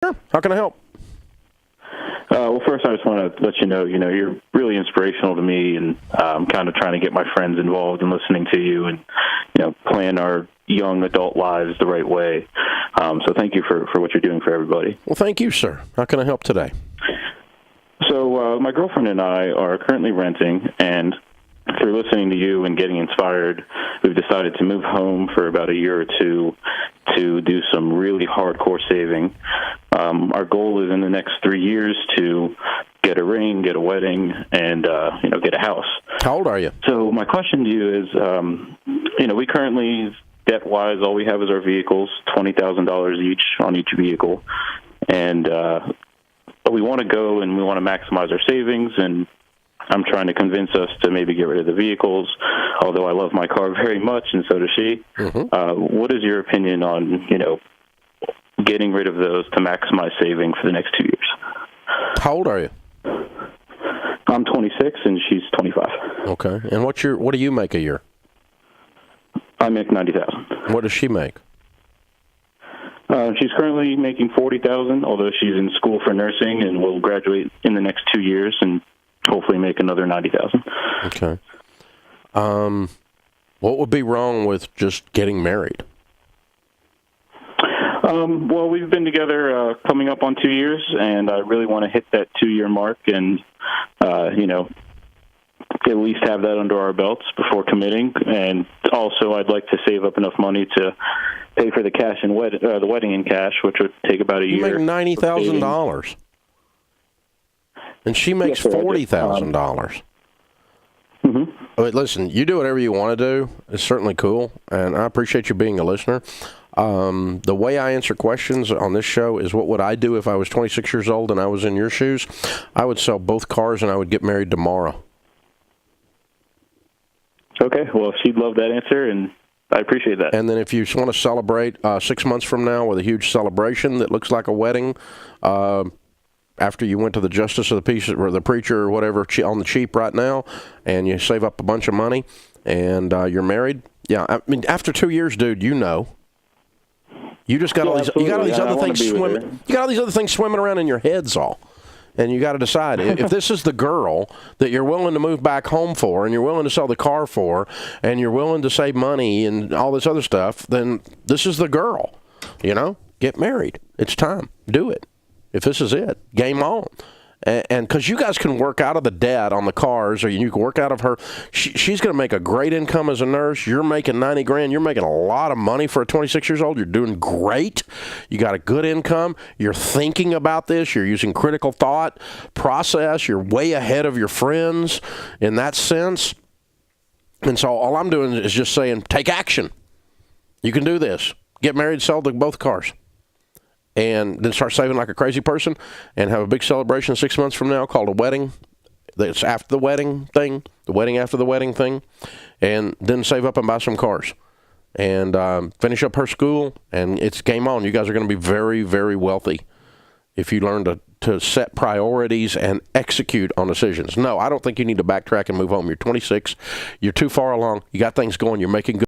Sure. How can I help? Well, first, I just want to let you know, you're really inspirational to me, and I'm kind of trying to get my friends involved in listening to you and, plan our young adult lives the right way. So thank you for what you're doing for everybody. Well, thank you, sir. How can I help today? So my girlfriend and I are currently renting, and through listening to you and getting inspired, we've decided to move home for about a year or two to do some really hardcore saving. Our goal is in the next 3 years to get a ring, get a wedding, and get a house. How old are you? So my question to you is, we currently, debt-wise, all we have is our vehicles, $20,000 each on each vehicle, and we want to go and we want to maximize our savings, and I'm trying to convince us to maybe get rid of the vehicles, although I love my car very much, and so does she. Mm-hmm. What is your opinion on, getting rid of those to maximize saving for the next 2 years? How old are you? I'm 26, and she's 25. Okay. And what do you make a year? I make $90,000. What does she make? She's currently making $40,000, although she's in school for nursing and will graduate in the next 2 years and hopefully make another $90,000. Okay. What would be wrong with just getting married? Well, we've been together coming up on 2 years, and I really want to hit that 2-year mark and, at least have that under our belts before committing. And also, I'd like to save up enough money to pay for the cash and the wedding in cash, which would take about a year. You make $90,000, and she makes $40,000. Mm-hmm. Listen, you do whatever you want to do. It's certainly cool, and I appreciate you being a listener. The way I answer questions on this show is, what would I do if I was 26 years old and I was in your shoes? I would sell both cars and I would get married tomorrow. Okay, well, she'd love that answer, and I appreciate that. And then if you want to celebrate 6 months from now with a huge celebration that looks like a wedding, after you went to the justice of the peace or the preacher or whatever on the cheap right now, and you save up a bunch of money, and you're married, yeah, I mean, after 2 years, dude, you just got all these. You got all these other things swimming. You got all these other things swimming around in your heads, all, and you got to decide if this is the girl that you're willing to move back home for, and you're willing to sell the car for, and you're willing to save money and all this other stuff. Then this is the girl. Get married. It's time. Do it. If this is it, game on. And because you guys can work out of the debt on the cars, or you can work out of her. She's going to make a great income as a nurse. You're making $90,000. You're making a lot of money for a 26 years old. You're doing great. You got a good income. You're thinking about this. You're using critical thought process. You're way ahead of your friends in that sense. And so all I'm doing is just saying, take action. You can do this. Get married, sell both cars. And then start saving like a crazy person and have a big celebration 6 months from now called a wedding. That's after the wedding thing, the wedding after the wedding thing. And then save up and buy some cars. And finish up her school, and it's game on. You guys are going to be very, very wealthy if you learn to set priorities and execute on decisions. No, I don't think you need to backtrack and move home. You're 26. You're too far along. You got things going. You're making good